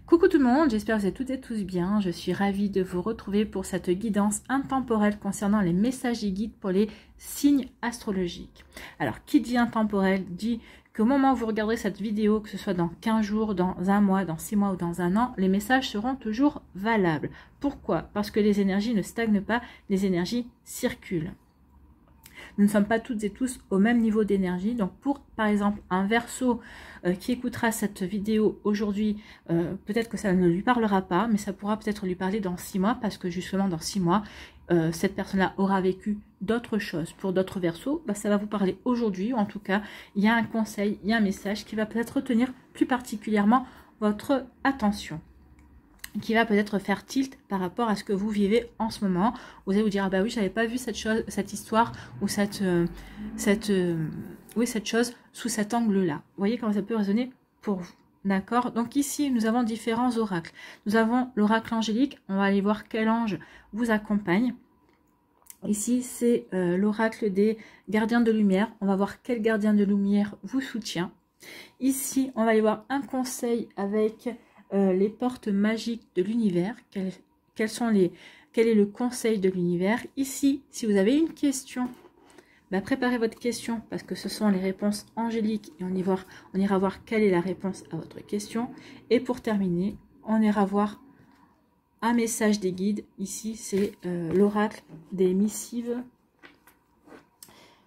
Coucou tout le monde, j'espère que vous êtes toutes et tous bien. Je suis ravie de vous retrouver pour cette guidance intemporelle concernant les messages et guides pour les signes astrologiques. Alors, qui dit intemporel dit qu'au moment où vous regarderez cette vidéo, que ce soit dans 15 jours, dans un mois, dans 6 mois ou dans un an, les messages seront toujours valables. Pourquoi? Parce que les énergies ne stagnent pas, les énergies circulent. Nous ne sommes pas toutes et tous au même niveau d'énergie. Donc pour, par exemple, un Verseau qui écoutera cette vidéo aujourd'hui, peut-être que ça ne lui parlera pas, mais ça pourra peut-être lui parler dans 6 mois, parce que justement dans 6 mois, cette personne-là aura vécu d'autres choses. Pour d'autres Verseaux, bah, ça va vous parler aujourd'hui, ou en tout cas, il y a un conseil, il y a un message qui va peut-être retenir plus particulièrement votre attention, qui va peut-être faire tilt par rapport à ce que vous vivez en ce moment. Vous allez vous dire, ah bah oui, j'avais pas vu cette chose, cette histoire ou cette chose sous cet angle-là. Vous voyez comment ça peut résonner pour vous. D'accord? Donc ici, nous avons différents oracles. Nous avons l'oracle angélique. On va aller voir quel ange vous accompagne. Ici, c'est l'oracle des gardiens de lumière. On va voir quel gardien de lumière vous soutient. Ici, on va aller voir un conseil avec les portes magiques de l'univers. Quel est le conseil de l'univers? Ici, si vous avez une question, bah, préparez votre question, parce que ce sont les réponses angéliques et on ira voir quelle est la réponse à votre question. Et pour terminer, on ira voir un message des guides. Ici, c'est l'oracle des missives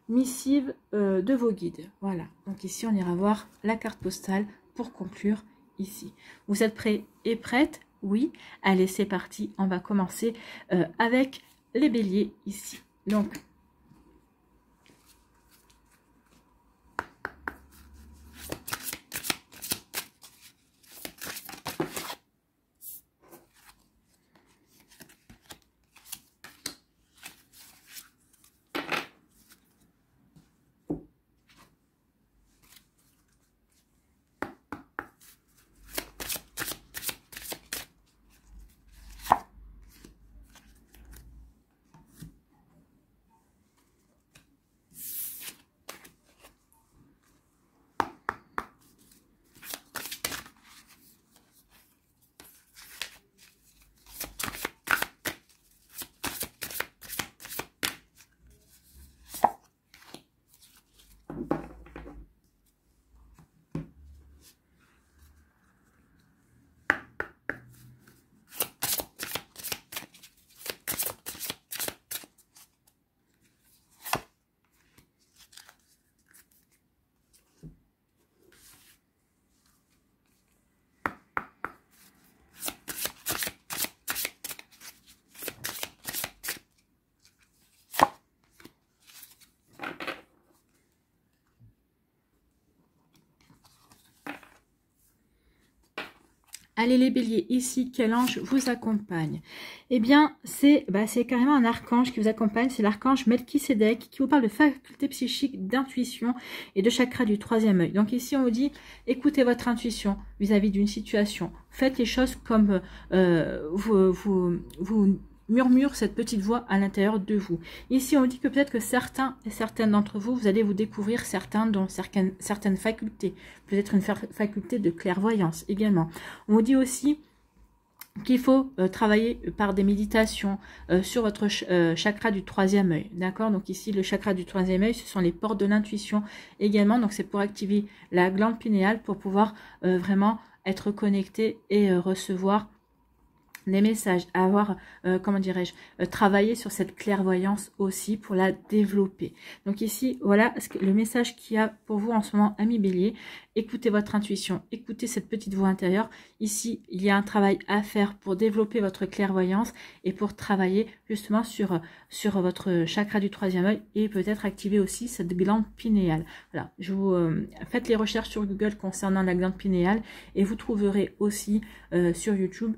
de vos guides. Voilà, donc ici on ira voir la carte postale pour conclure. Ici, vous êtes prêts et prêtes? Oui. Allez, c'est parti. On va commencer avec les béliers ici. Donc, allez les béliers, ici, quel ange vous accompagne? Eh bien, c'est carrément un archange qui vous accompagne, c'est l'archange Melchisédek qui vous parle de faculté psychique, d'intuition et de chakra du troisième œil. Donc ici, on vous dit, écoutez votre intuition vis-à-vis d'une situation. Faites les choses comme vous murmure cette petite voix à l'intérieur de vous. Ici, on dit que peut-être que certains et certaines d'entre vous, vous allez vous découvrir dont certaines facultés. Peut-être une faculté de clairvoyance également. On vous dit aussi qu'il faut travailler par des méditations sur votre chakra du troisième œil. D'accord? Donc ici, le chakra du troisième œil, ce sont les portes de l'intuition également. Donc c'est pour activer la glande pinéale pour pouvoir vraiment être connecté et recevoir des messages, avoir, comment dirais-je, travailler sur cette clairvoyance aussi pour la développer. Donc ici, voilà le message qu'il y a pour vous en ce moment, amis bélier. Écoutez votre intuition, écoutez cette petite voix intérieure. Ici, il y a un travail à faire pour développer votre clairvoyance et pour travailler justement sur votre chakra du troisième œil et peut-être activer aussi cette glande pinéale. Voilà, je vous faites les recherches sur Google concernant la glande pinéale et vous trouverez aussi sur YouTube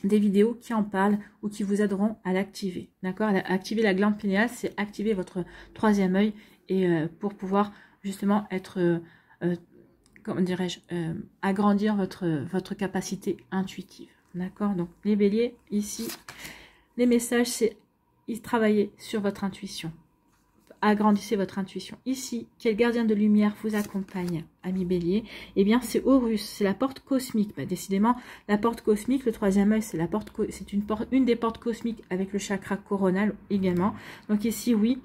des vidéos qui en parlent ou qui vous aideront à l'activer. D'accord? Activer la glande pinéale, c'est activer votre troisième œil et pour pouvoir justement être, comment dirais-je, agrandir votre capacité intuitive. D'accord? Donc les béliers, ici, les messages, c'est travailler sur votre intuition. agrandissez votre intuition. Ici, quel gardien de lumière vous accompagne, ami Bélier? Eh bien, c'est Horus, c'est la porte cosmique. Bah, décidément, la porte cosmique, le troisième œil, c'est une des portes cosmiques avec le chakra coronal également. Donc ici, oui,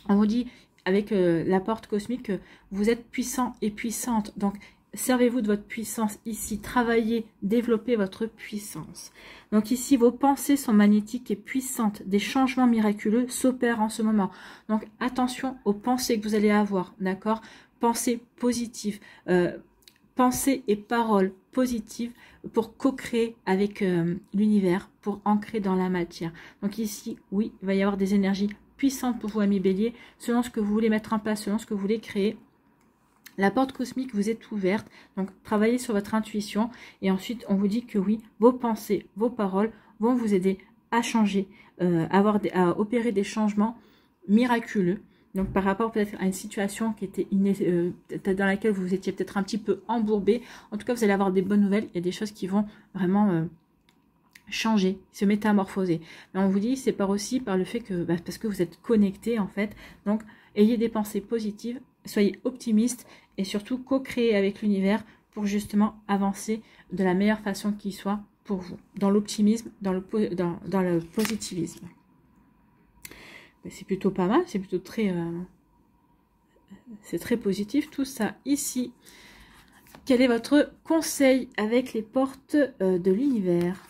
on vous dit avec la porte cosmique que vous êtes puissant et puissante. Donc, servez-vous de votre puissance ici, travaillez, développez votre puissance. Donc ici, vos pensées sont magnétiques et puissantes. Des changements miraculeux s'opèrent en ce moment. Donc attention aux pensées que vous allez avoir, d'accord? Pensées positives, pensées et paroles positives pour co-créer avec l'univers, pour ancrer dans la matière. Donc ici, oui, il va y avoir des énergies puissantes pour vous, amis Bélier, selon ce que vous voulez mettre en place, selon ce que vous voulez créer. La porte cosmique vous est ouverte, donc travaillez sur votre intuition et ensuite on vous dit que oui, vos pensées, vos paroles vont vous aider à changer, à opérer des changements miraculeux. Donc par rapport peut-être à une situation qui était dans laquelle vous étiez peut-être un petit peu embourbé, en tout cas vous allez avoir des bonnes nouvelles, il y a des choses qui vont vraiment changer, se métamorphoser. Mais on vous dit c'est aussi par le fait que, parce que vous êtes connecté en fait, donc ayez des pensées positives, soyez optimistes et surtout co-créez avec l'univers pour justement avancer de la meilleure façon qui soit pour vous, dans l'optimisme, dans le positivisme. C'est plutôt pas mal, c'est plutôt c'est très positif tout ça. Ici, quel est votre conseil avec les portes de l'univers?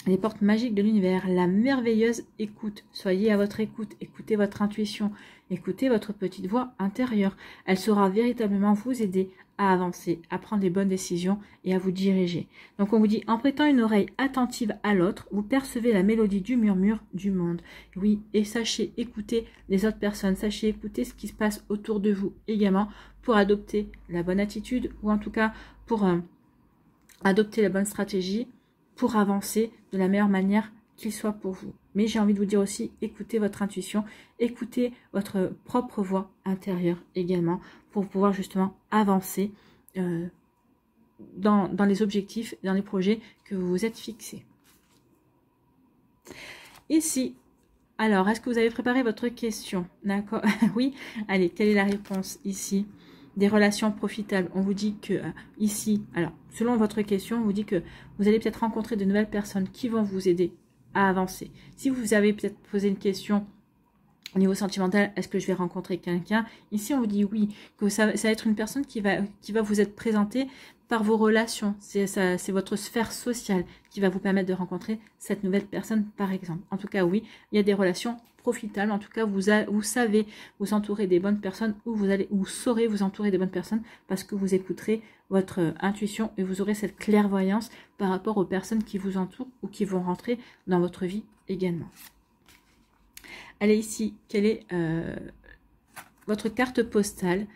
Les portes magiques de l'univers, la merveilleuse écoute. Soyez à votre écoute, écoutez votre intuition, écoutez votre petite voix intérieure. Elle saura véritablement vous aider à avancer, à prendre les bonnes décisions et à vous diriger. Donc on vous dit, en prêtant une oreille attentive à l'autre, vous percevez la mélodie du murmure du monde. Oui, et sachez écouter les autres personnes, sachez écouter ce qui se passe autour de vous également pour adopter la bonne attitude ou en tout cas pour adopter la bonne stratégie pour avancer de la meilleure manière qu'il soit pour vous. Mais j'ai envie de vous dire aussi, écoutez votre intuition, écoutez votre propre voix intérieure également, pour pouvoir justement avancer dans les objectifs, dans les projets que vous vous êtes fixés. Ici, alors, est-ce que vous avez préparé votre question? D'accord. Oui. Allez, quelle est la réponse ici? Des relations profitables. On vous dit que ici, alors, selon votre question, on vous dit que vous allez peut-être rencontrer de nouvelles personnes qui vont vous aider à avancer. Si vous avez peut-être posé une question au niveau sentimental, est-ce que je vais rencontrer quelqu'un? Ici, on vous dit oui, que ça va être une personne qui va vous être présentée par vos relations. C'est votre sphère sociale qui va vous permettre de rencontrer cette nouvelle personne, par exemple. En tout cas, oui, il y a des relations profitables. En tout cas, vous savez vous entourer des bonnes personnes ou vous saurez vous entourer des bonnes personnes parce que vous écouterez votre intuition et vous aurez cette clairvoyance par rapport aux personnes qui vous entourent ou qui vont rentrer dans votre vie également. Allez ici, quelle est votre carte postale?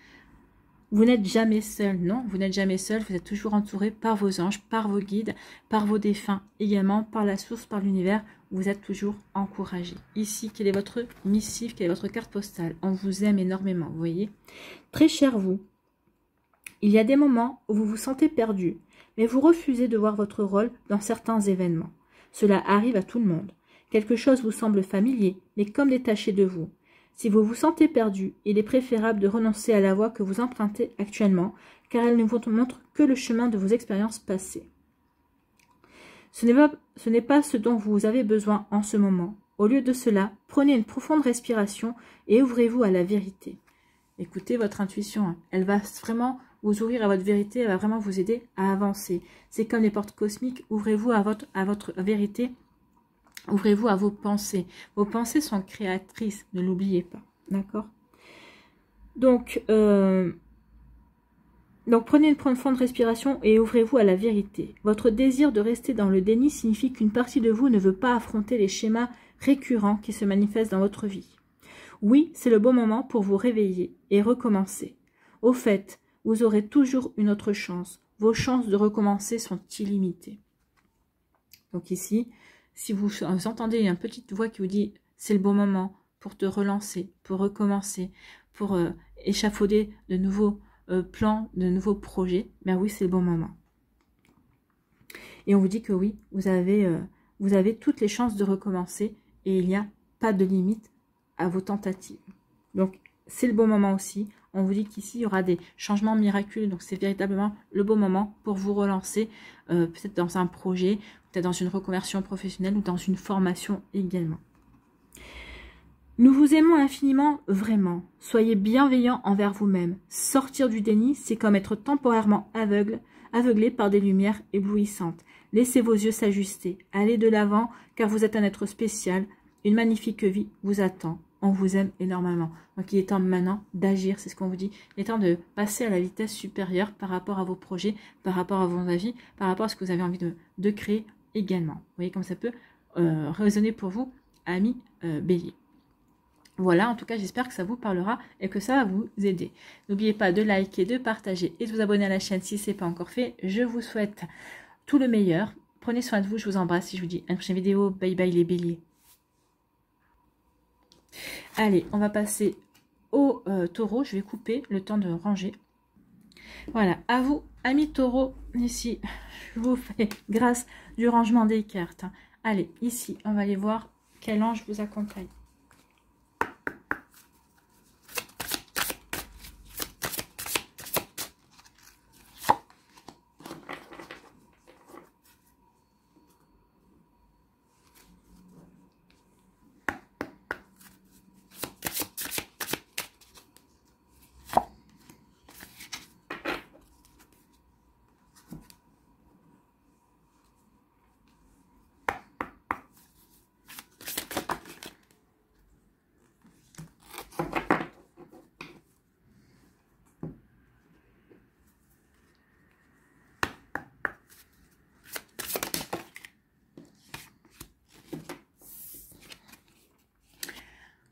Vous n'êtes jamais seul, non, vous n'êtes jamais seul, vous êtes toujours entouré par vos anges, par vos guides, par vos défunts, également par la source, par l'univers, vous êtes toujours encouragé. Ici, quelle est votre missive, quelle est votre carte postale? On vous aime énormément, vous voyez. Très cher vous, il y a des moments où vous vous sentez perdu, mais vous refusez de voir votre rôle dans certains événements. Cela arrive à tout le monde. Quelque chose vous semble familier, mais comme détaché de vous. Si vous vous sentez perdu, il est préférable de renoncer à la voie que vous empruntez actuellement, car elle ne vous montre que le chemin de vos expériences passées. Ce n'est pas ce dont vous avez besoin en ce moment. Au lieu de cela, prenez une profonde respiration et ouvrez-vous à la vérité. Écoutez votre intuition, elle va vraiment vous ouvrir à votre vérité, elle va vraiment vous aider à avancer. C'est comme les portes cosmiques, ouvrez-vous à votre vérité. Ouvrez-vous à vos pensées. Vos pensées sont créatrices, ne l'oubliez pas. D'accord? Donc prenez une profonde respiration et ouvrez-vous à la vérité. Votre désir de rester dans le déni signifie qu'une partie de vous ne veut pas affronter les schémas récurrents qui se manifestent dans votre vie. Oui, c'est le bon moment pour vous réveiller et recommencer. Au fait, vous aurez toujours une autre chance. Vos chances de recommencer sont illimitées. Donc ici, si vous entendez une petite voix qui vous dit « c'est le bon moment pour te relancer, pour recommencer, pour échafauder de nouveaux plans, de nouveaux projets », ben oui, c'est le bon moment. Et on vous dit que oui, vous avez toutes les chances de recommencer et il n'y a pas de limite à vos tentatives. Donc, c'est le bon moment aussi. On vous dit qu'ici, il y aura des changements miraculeux. Donc, c'est véritablement le bon moment pour vous relancer, peut-être dans un projet, peut-être dans une reconversion professionnelle ou dans une formation également. Nous vous aimons infiniment, vraiment. Soyez bienveillants envers vous-même. Sortir du déni, c'est comme être temporairement aveuglé par des lumières éblouissantes. Laissez vos yeux s'ajuster. Allez de l'avant, car vous êtes un être spécial. Une magnifique vie vous attend. On vous aime énormément. Donc, il est temps maintenant d'agir, c'est ce qu'on vous dit. Il est temps de passer à la vitesse supérieure par rapport à vos projets, par rapport à vos avis, par rapport à ce que vous avez envie de créer également. Vous voyez comme ça peut résonner pour vous, amis Bélier. Voilà, en tout cas, j'espère que ça vous parlera et que ça va vous aider. N'oubliez pas de liker, de partager et de vous abonner à la chaîne si ce n'est pas encore fait. Je vous souhaite tout le meilleur. Prenez soin de vous, je vous embrasse et je vous dis à une prochaine vidéo. Bye bye les béliers. Allez, on va passer au taureau. Je vais couper le temps de ranger. Voilà, à vous, amis taureau. Ici, je vous fais grâce du rangement des cartes. Allez, ici, on va aller voir quel ange vous accompagne.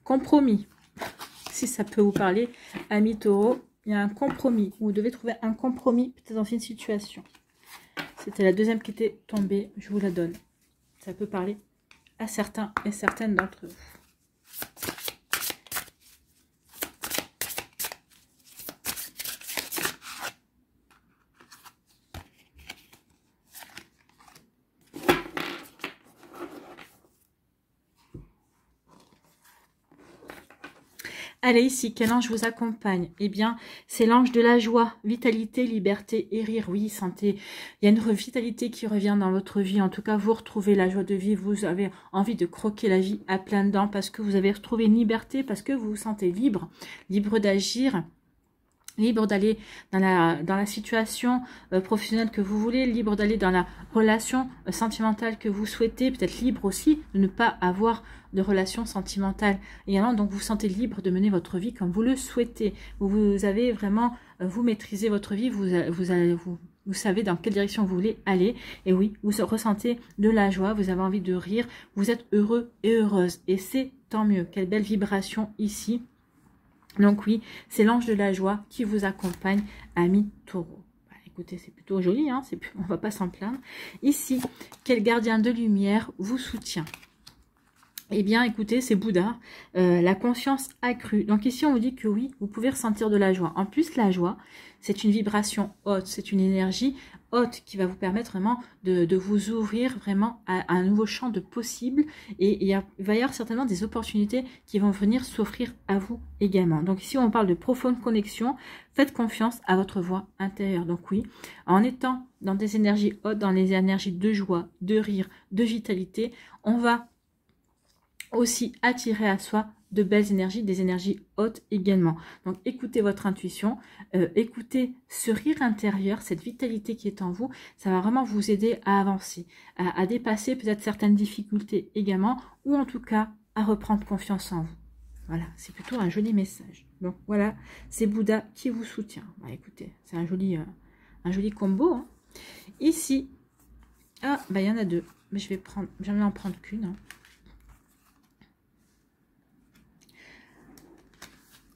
Compromis, si ça peut vous parler, amis taureau, il y a un compromis. Vous devez trouver un compromis peut-être dans une situation. C'était la deuxième qui était tombée, je vous la donne. Ça peut parler à certains et certaines d'entre vous. Allez, ici, quel ange vous accompagne? Eh bien, c'est l'ange de la joie, vitalité, liberté et rire. Oui, santé. Il y a une vitalité qui revient dans votre vie. En tout cas, vous retrouvez la joie de vivre. Vous avez envie de croquer la vie à pleines dents parce que vous avez retrouvé une liberté, parce que vous vous sentez libre, libre d'agir, libre d'aller dans la situation professionnelle que vous voulez, libre d'aller dans la relation sentimentale que vous souhaitez, peut-être libre aussi de ne pas avoir de relation sentimentale. Et alors, donc, vous vous sentez libre de mener votre vie comme vous le souhaitez. Vous avez vraiment, vous maîtrisez votre vie, vous savez dans quelle direction vous voulez aller. Et oui, vous ressentez de la joie, vous avez envie de rire, vous êtes heureux et heureuse. Et c'est tant mieux. Quelle belle vibration ici. Donc oui, c'est l'ange de la joie qui vous accompagne, amis taureau. Bah, écoutez, c'est plutôt joli, hein, on ne va pas s'en plaindre. Ici, quel gardien de lumière vous soutient? Eh bien, écoutez, c'est Bouddha, la conscience accrue. Donc ici, on vous dit que oui, vous pouvez ressentir de la joie. En plus, la joie, c'est une vibration haute, c'est une énergie haute qui va vous permettre vraiment de vous ouvrir vraiment à un nouveau champ de possibles. Et il va y avoir certainement des opportunités qui vont venir s'offrir à vous également. Donc ici, on parle de profonde connexion. Faites confiance à votre voix intérieure. Donc oui, en étant dans des énergies hautes, dans les énergies de joie, de rire, de vitalité, on va aussi attirer à soi de belles énergies, des énergies hautes également. Donc écoutez votre intuition, écoutez ce rire intérieur, cette vitalité qui est en vous, ça va vraiment vous aider à avancer, à dépasser peut-être certaines difficultés également, ou en tout cas à reprendre confiance en vous. Voilà, c'est plutôt un joli message. Donc voilà, c'est Bouddha qui vous soutient. Bah, écoutez, c'est un joli combo. Hein. Ici, ah, bah il y en a deux, mais je vais en prendre qu'une. Hein.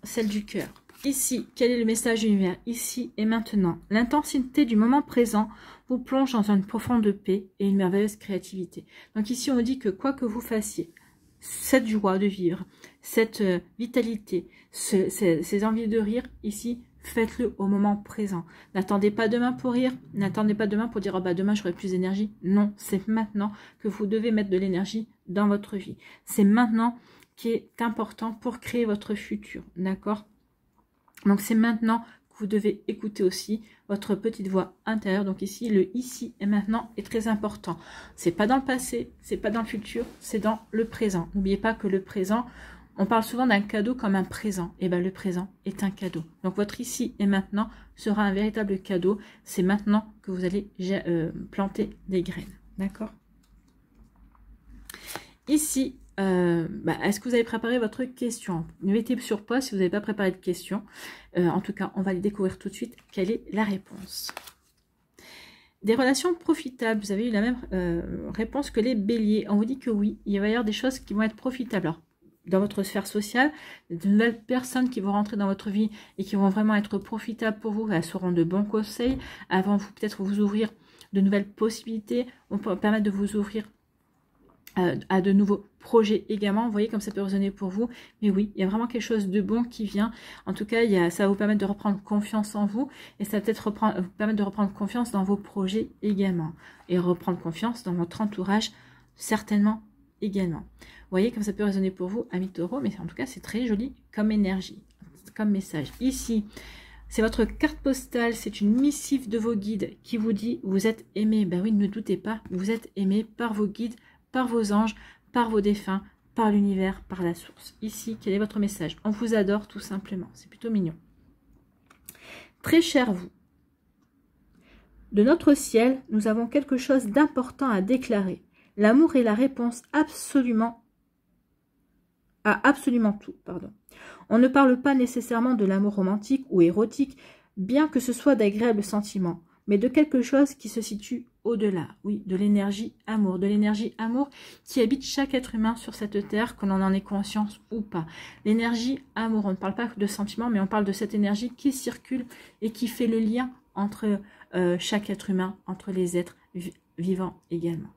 Celle du cœur. Ici, quel est le message de l'univers? Ici et maintenant. L'intensité du moment présent vous plonge dans une profonde paix et une merveilleuse créativité. Donc ici, on dit que quoi que vous fassiez, cette joie de vivre, cette vitalité, ces envies de rire, ici, faites-le au moment présent. N'attendez pas demain pour rire, n'attendez pas demain pour dire oh bah demain j'aurai plus d'énergie. Non, c'est maintenant que vous devez mettre de l'énergie dans votre vie. C'est maintenant qui est important pour créer votre futur, d'accord? Donc c'est maintenant que vous devez écouter aussi votre petite voix intérieure. Donc ici, le ici et maintenant est très important. C'est pas dans le passé, c'est pas dans le futur, c'est dans le présent. N'oubliez pas que le présent, on parle souvent d'un cadeau comme un présent. Et bien le présent est un cadeau. Donc votre ici et maintenant sera un véritable cadeau. C'est maintenant que vous allez planter des graines. D'accord? Ici, est-ce que vous avez préparé votre question? Mettez sur pause si vous n'avez pas préparé de question. En tout cas, on va les découvrir tout de suite. Quelle est la réponse? Des relations profitables. Vous avez eu la même réponse que les béliers. On vous dit que oui, il va y avoir des choses qui vont être profitables. Alors, dans votre sphère sociale, de nouvelles personnes qui vont rentrer dans votre vie et qui vont vraiment être profitables pour vous. Elles seront de bons conseils. Avant, vous peut-être vous ouvrir de nouvelles possibilités. On peut permettre de vous ouvrir à de nouveaux projets également. Vous voyez comme ça peut résonner pour vous. Mais oui, il y a vraiment quelque chose de bon qui vient. En tout cas, ça va vous permettre de reprendre confiance en vous. Et ça va peut-être vous permettre de reprendre confiance dans vos projets également. Et reprendre confiance dans votre entourage certainement également. Vous voyez comme ça peut résonner pour vous, amis taureaux. Mais en tout cas, c'est très joli comme énergie, comme message. Ici, c'est votre carte postale. C'est une missive de vos guides qui vous dit « Vous êtes aimé ». Ben oui, ne doutez pas. Vous êtes aimé par vos guides, par vos anges, par vos défunts, par l'univers, par la source. Ici, quel est votre message? On vous adore tout simplement. C'est plutôt mignon. Très cher vous, de notre ciel, nous avons quelque chose d'important à déclarer. L'amour est la réponse à absolument tout. Pardon. On ne parle pas nécessairement de l'amour romantique ou érotique, bien que ce soit d'agréables sentiments, mais de quelque chose qui se situe au-delà, oui, de l'énergie amour, qui habite chaque être humain sur cette terre, que l'on en ait conscience ou pas. L'énergie amour, on ne parle pas de sentiments, mais on parle de cette énergie qui circule et qui fait le lien entre chaque être humain, entre les êtres vivants également.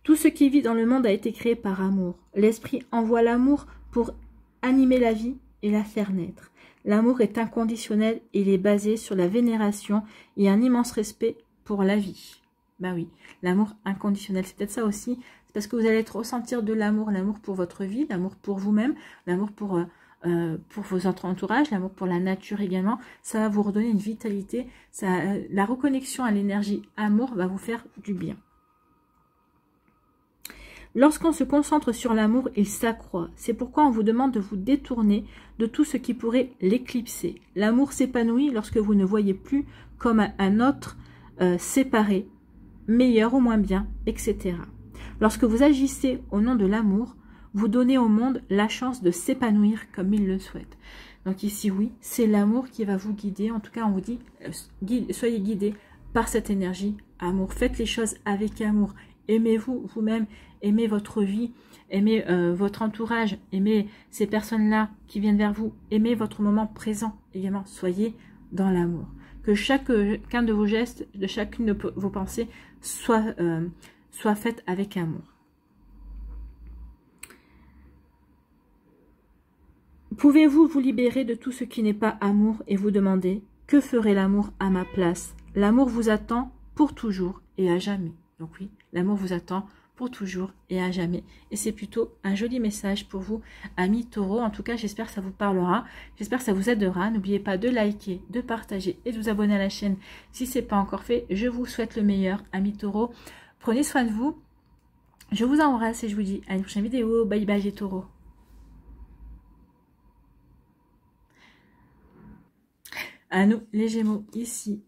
Tout ce qui vit dans le monde a été créé par amour. L'esprit envoie l'amour pour animer la vie et la faire naître. L'amour est inconditionnel et il est basé sur la vénération et un immense respect pour la vie. Ben oui, l'amour inconditionnel, c'est peut-être ça aussi. C'est parce que vous allez ressentir de l'amour, l'amour pour votre vie, l'amour pour vous-même, l'amour pour vos entourages, l'amour pour la nature également. Ça va vous redonner une vitalité. La reconnexion à l'énergie amour va vous faire du bien. Lorsqu'on se concentre sur l'amour, il s'accroît. C'est pourquoi on vous demande de vous détourner de tout ce qui pourrait l'éclipser. L'amour s'épanouit lorsque vous ne voyez plus comme un autre séparé, meilleur ou moins bien, etc. Lorsque vous agissez au nom de l'amour, vous donnez au monde la chance de s'épanouir comme il le souhaite. Donc ici, oui, c'est l'amour qui va vous guider. En tout cas, on vous dit, soyez guidés par cette énergie amour. Faites les choses avec amour. Aimez-vous vous-même, aimez votre vie, aimez votre entourage, aimez ces personnes-là qui viennent vers vous, aimez votre moment présent également. Soyez dans l'amour. Que chacun de vos gestes, de chacune de vos pensées soit faite avec amour. Pouvez-vous vous libérer de tout ce qui n'est pas amour et vous demander « Que ferait l'amour à ma place ?» L'amour vous attend pour toujours et à jamais. Donc oui, l'amour vous attend pour toujours et à jamais. Et c'est plutôt un joli message pour vous, amis taureaux. En tout cas, j'espère que ça vous parlera. J'espère que ça vous aidera. N'oubliez pas de liker, de partager et de vous abonner à la chaîne si ce n'est pas encore fait. Je vous souhaite le meilleur, amis taureaux. Prenez soin de vous. Je vous embrasse et je vous dis à une prochaine vidéo. Bye bye les taureaux. À nous, les Gémeaux, ici.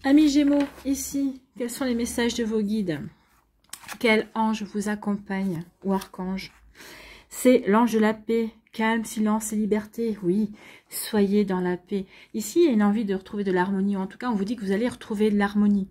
Amis Gémeaux, ici, quels sont les messages de vos guides? Quel ange vous accompagne ou archange? C'est l'ange de la paix. Calme, silence et liberté. Oui, soyez dans la paix. Ici, il y a une envie de retrouver de l'harmonie. En tout cas, on vous dit que vous allez retrouver de l'harmonie.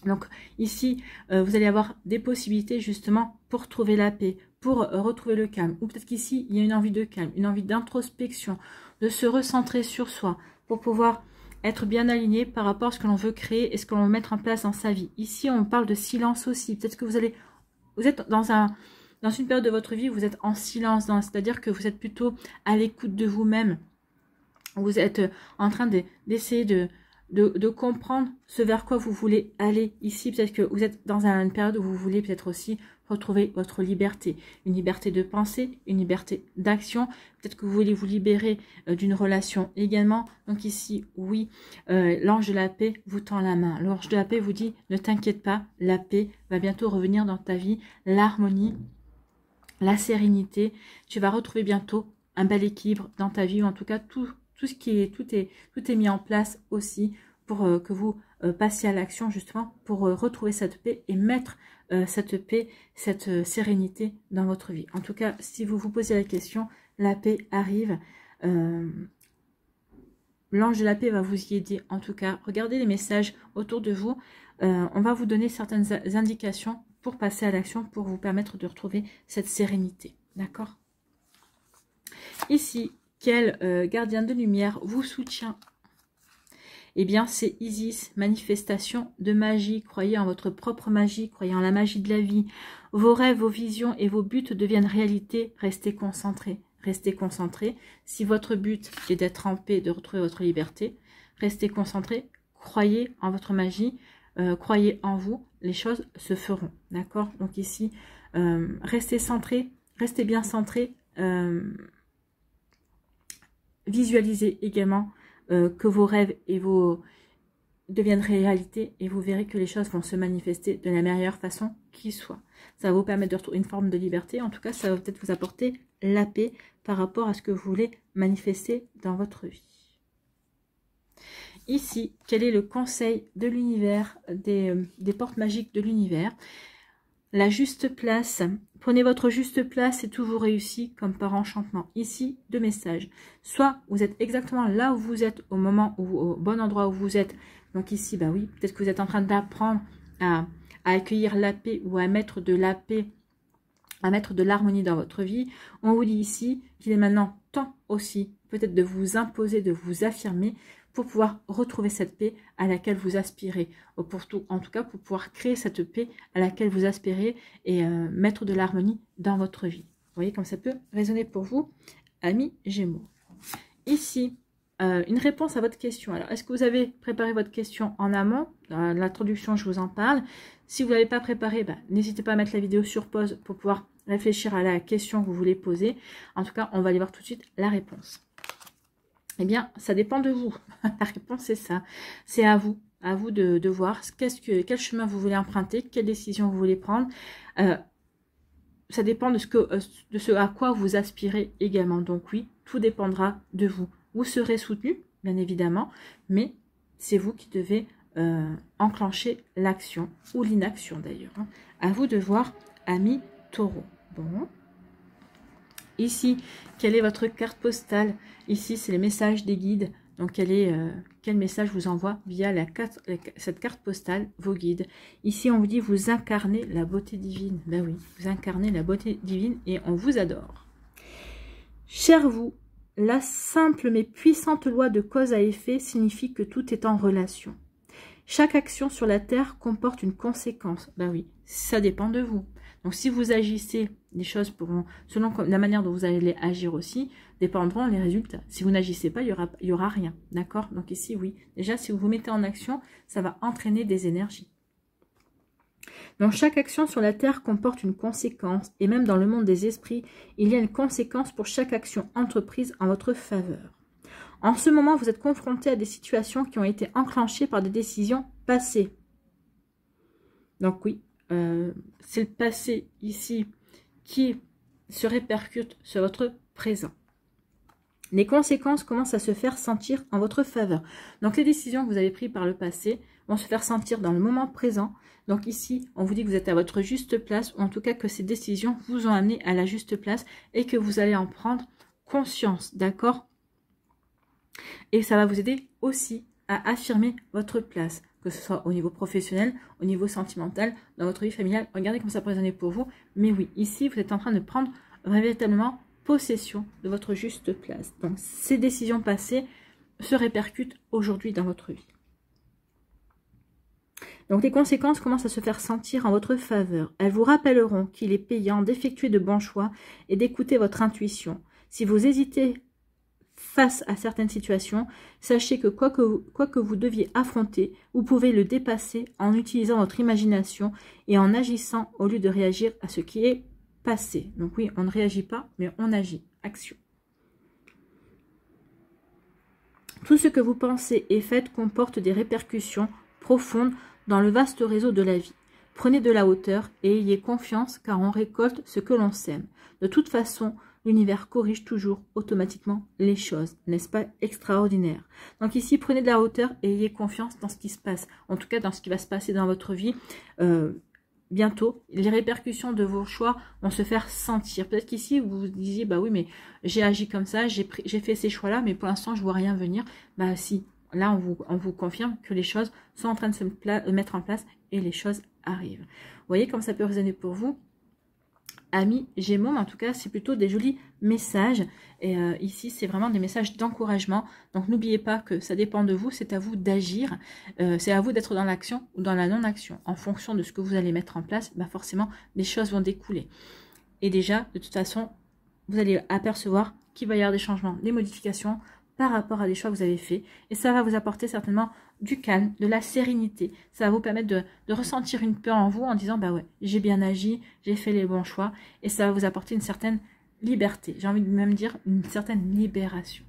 Donc ici, vous allez avoir des possibilités justement pour trouver la paix, pour retrouver le calme. Ou peut-être qu'ici, il y a une envie de calme, une envie d'introspection, de se recentrer sur soi pour pouvoir être bien aligné par rapport à ce que l'on veut créer et ce que l'on veut mettre en place dans sa vie. Ici, on parle de silence aussi. Peut-être que vous êtes dans une période de votre vie où vous êtes en silence, c'est-à-dire que vous êtes plutôt à l'écoute de vous-même. Vous êtes en train d'essayer de comprendre ce vers quoi vous voulez aller. Ici, peut-être que vous êtes dans une période où vous voulez peut-être aussi retrouver votre liberté. Une liberté de pensée, une liberté d'action. Peut-être que vous voulez vous libérer d'une relation également. Donc ici, oui, l'ange de la paix vous tend la main. L'ange de la paix vous dit, ne t'inquiète pas, la paix va bientôt revenir dans ta vie. L'harmonie, la sérénité. Tu vas retrouver bientôt un bel équilibre dans ta vie. Ou en tout cas, tout est mis en place aussi pour que vous passiez à l'action justement pour retrouver cette paix et mettre cette paix, cette sérénité dans votre vie. En tout cas, si vous vous posez la question, la paix arrive. L'ange de la paix va vous y aider. En tout cas, regardez les messages autour de vous. On va vous donner certaines indications pour passer à l'action, pour vous permettre de retrouver cette sérénité. D'accord? Ici, quel gardien de lumière vous soutient? Eh bien, c'est Isis, manifestation de magie. Croyez en votre propre magie, croyez en la magie de la vie. Vos rêves, vos visions et vos buts deviennent réalité. Restez concentrés, restez concentrés. Si votre but est d'être en paix, de retrouver votre liberté, restez concentrés, croyez en votre magie, croyez en vous, les choses se feront. D'accord? Donc ici, restez centrés, restez bien centrés. Visualisez également que vos rêves deviennent réalité et vous verrez que les choses vont se manifester de la meilleure façon qui soit. Ça va vous permettre de retrouver une forme de liberté. En tout cas, ça va peut-être vous apporter la paix par rapport à ce que vous voulez manifester dans votre vie. Ici, quel est le conseil de l'univers, des portes magiques de l'univers? La juste place. Prenez votre juste place et tout vous réussit comme par enchantement. Ici, deux messages. Soit vous êtes exactement là où vous êtes au moment où, au bon endroit où vous êtes. Donc ici, bah oui, peut-être que vous êtes en train d'apprendre à accueillir la paix ou à mettre de la paix, à mettre de l'harmonie dans votre vie. On vous dit ici qu'il est maintenant temps aussi peut-être de vous imposer, de vous affirmer pour pouvoir retrouver cette paix à laquelle vous aspirez. En tout cas, pour pouvoir créer cette paix à laquelle vous aspirez et mettre de l'harmonie dans votre vie. Vous voyez comme ça peut résonner pour vous, amis Gémeaux. Ici, une réponse à votre question. Alors, est-ce que vous avez préparé votre question en amont? Dans l'introduction, je vous en parle. Si vous ne l'avez pas préparé, n'hésitez pas à mettre la vidéo sur pause pour pouvoir réfléchir à la question que vous voulez poser. En tout cas, on va aller voir tout de suite la réponse. Eh bien, ça dépend de vous. La réponse, c'est ça. C'est à vous de voir quel chemin vous voulez emprunter, quelle décision vous voulez prendre. Ça dépend de ce à quoi vous aspirez également. Donc oui, tout dépendra de vous. Vous serez soutenu, bien évidemment, mais c'est vous qui devez enclencher l'action ou l'inaction d'ailleurs. À vous de voir, amis Taureau. Bon. Ici, quelle est votre carte postale? Ici, c'est les messages des guides. Donc, quel message vous envoie via cette carte postale, vos guides? Ici, on vous dit, vous incarnez la beauté divine. Ben oui, vous incarnez la beauté divine et on vous adore. Cher vous, la simple mais puissante loi de cause à effet signifie que tout est en relation. Chaque action sur la terre comporte une conséquence. Ben oui, ça dépend de vous. Donc, si vous agissez, les choses selon la manière dont vous allez agir aussi, dépendront les résultats. Si vous n'agissez pas, il y aura rien. D'accord? Donc ici, oui. Déjà, si vous vous mettez en action, ça va entraîner des énergies. Donc, chaque action sur la terre comporte une conséquence. Et même dans le monde des esprits, il y a une conséquence pour chaque action entreprise en votre faveur. En ce moment, vous êtes confronté à des situations qui ont été enclenchées par des décisions passées. Donc oui, c'est le passé ici qui se répercute sur votre présent. Les conséquences commencent à se faire sentir en votre faveur. Donc les décisions que vous avez prises par le passé, vont se faire sentir dans le moment présent. Donc ici, on vous dit que vous êtes à votre juste place, ou en tout cas que ces décisions vous ont amené à la juste place et que vous allez en prendre conscience, d'accord? Et ça va vous aider aussi à affirmer votre place, que ce soit au niveau professionnel, au niveau sentimental, dans votre vie familiale. Regardez comment ça peut résonner pour vous. Mais oui, ici, vous êtes en train de prendre véritablement possession de votre juste place. Donc, ces décisions passées se répercutent aujourd'hui dans votre vie. Donc, les conséquences commencent à se faire sentir en votre faveur. Elles vous rappelleront qu'il est payant d'effectuer de bons choix et d'écouter votre intuition. Si vous hésitez face à certaines situations, sachez que quoi que vous deviez affronter, vous pouvez le dépasser en utilisant votre imagination et en agissant au lieu de réagir à ce qui est passé. Donc oui, on ne réagit pas, mais on agit. Action. Tout ce que vous pensez et faites comporte des répercussions profondes dans le vaste réseau de la vie. Prenez de la hauteur et ayez confiance car on récolte ce que l'on sème. De toute façon, l'univers corrige toujours automatiquement les choses. N'est-ce pas extraordinaire? Donc ici, prenez de la hauteur et ayez confiance dans ce qui se passe. En tout cas, dans ce qui va se passer dans votre vie. Bientôt, les répercussions de vos choix vont se faire sentir. Peut-être qu'ici, vous vous disiez, bah oui, mais j'ai agi comme ça, j'ai fait ces choix-là, mais pour l'instant, je vois rien venir. Bah si, là, on vous confirme que les choses sont en train de se mettre en place et les choses arrivent. Vous voyez comme ça peut résonner pour vous? Amis Gémeaux, mais en tout cas, c'est plutôt des jolis messages. Et ici, c'est vraiment des messages d'encouragement. Donc, n'oubliez pas que ça dépend de vous, c'est à vous d'agir. C'est à vous d'être dans l'action ou dans la non-action. En fonction de ce que vous allez mettre en place, bah forcément, des choses vont découler. Et déjà, de toute façon, vous allez apercevoir qu'il va y avoir des changements, des modifications par rapport à des choix que vous avez faits. Et ça va vous apporter certainement du calme, de la sérénité. Ça va vous permettre de ressentir une peur en vous en disant, bah ouais, j'ai bien agi, j'ai fait les bons choix. Et ça va vous apporter une certaine liberté. J'ai envie de même dire une certaine libération.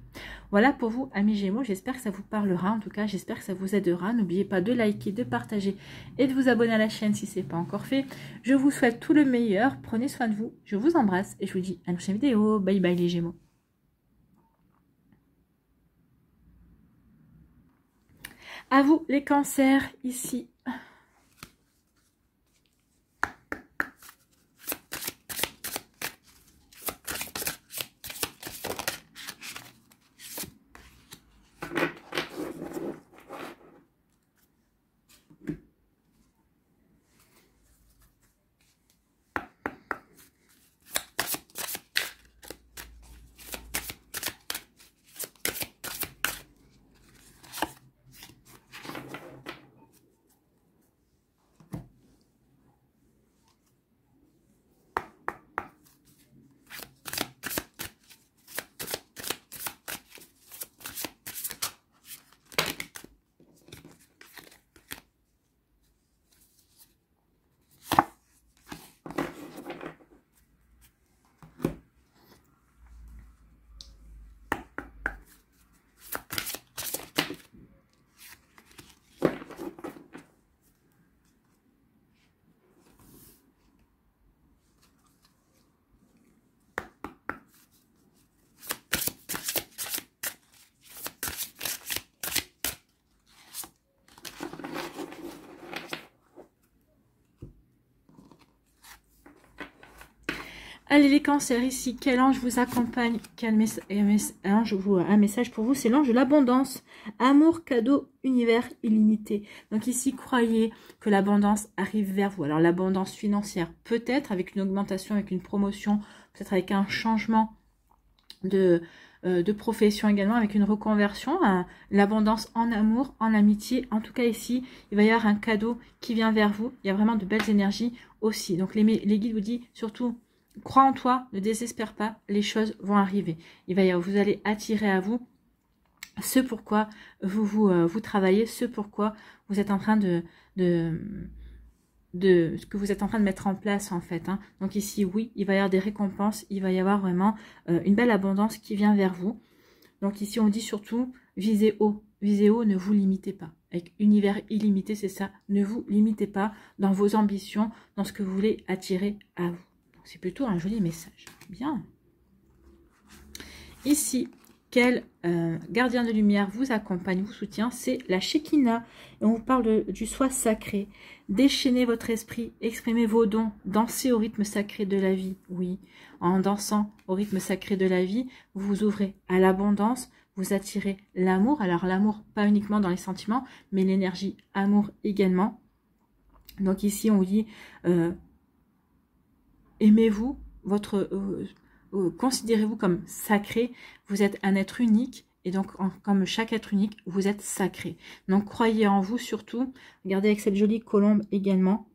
Voilà pour vous, amis Gémeaux. J'espère que ça vous parlera. En tout cas, j'espère que ça vous aidera. N'oubliez pas de liker, de partager et de vous abonner à la chaîne si ce n'est pas encore fait. Je vous souhaite tout le meilleur. Prenez soin de vous. Je vous embrasse et je vous dis à une prochaine vidéo. Bye bye les Gémeaux. À vous les cancers, ici. Allez les cancers, ici, quel ange vous accompagne? Quel un message pour vous, c'est l'ange de l'abondance. Amour, cadeau, univers illimité. Donc ici, croyez que l'abondance arrive vers vous. Alors l'abondance financière, peut-être avec une augmentation, avec une promotion, peut-être avec un changement de profession également, avec une reconversion, l'abondance en amour, en amitié. En tout cas ici, il va y avoir un cadeau qui vient vers vous. Il y a vraiment de belles énergies aussi. Donc les guides vous disent surtout, crois en toi, ne désespère pas, les choses vont arriver. Vous allez attirer à vous ce pourquoi vous travaillez, ce pourquoi vous êtes en train ce que vous êtes en train de mettre en place en fait. Hein. Donc ici, oui, il va y avoir des récompenses, il va y avoir vraiment une belle abondance qui vient vers vous. Donc ici, on dit surtout, visez haut. Visez haut, ne vous limitez pas. Avec univers illimité, c'est ça. Ne vous limitez pas dans vos ambitions, dans ce que vous voulez attirer à vous. C'est plutôt un joli message. Bien. Ici, quel gardien de lumière vous accompagne, vous soutient, c'est la Shekinah. Et on vous parle du soi sacré. Déchaînez votre esprit, exprimez vos dons, dansez au rythme sacré de la vie. Oui, en dansant au rythme sacré de la vie, vous vous ouvrez à l'abondance, vous attirez l'amour. Alors l'amour, pas uniquement dans les sentiments, mais l'énergie amour également. Donc ici, on vous dit, aimez-vous, considérez-vous comme sacré, vous êtes un être unique, et donc comme chaque être unique, vous êtes sacré. Donc croyez en vous surtout, regardez avec cette jolie colombe également.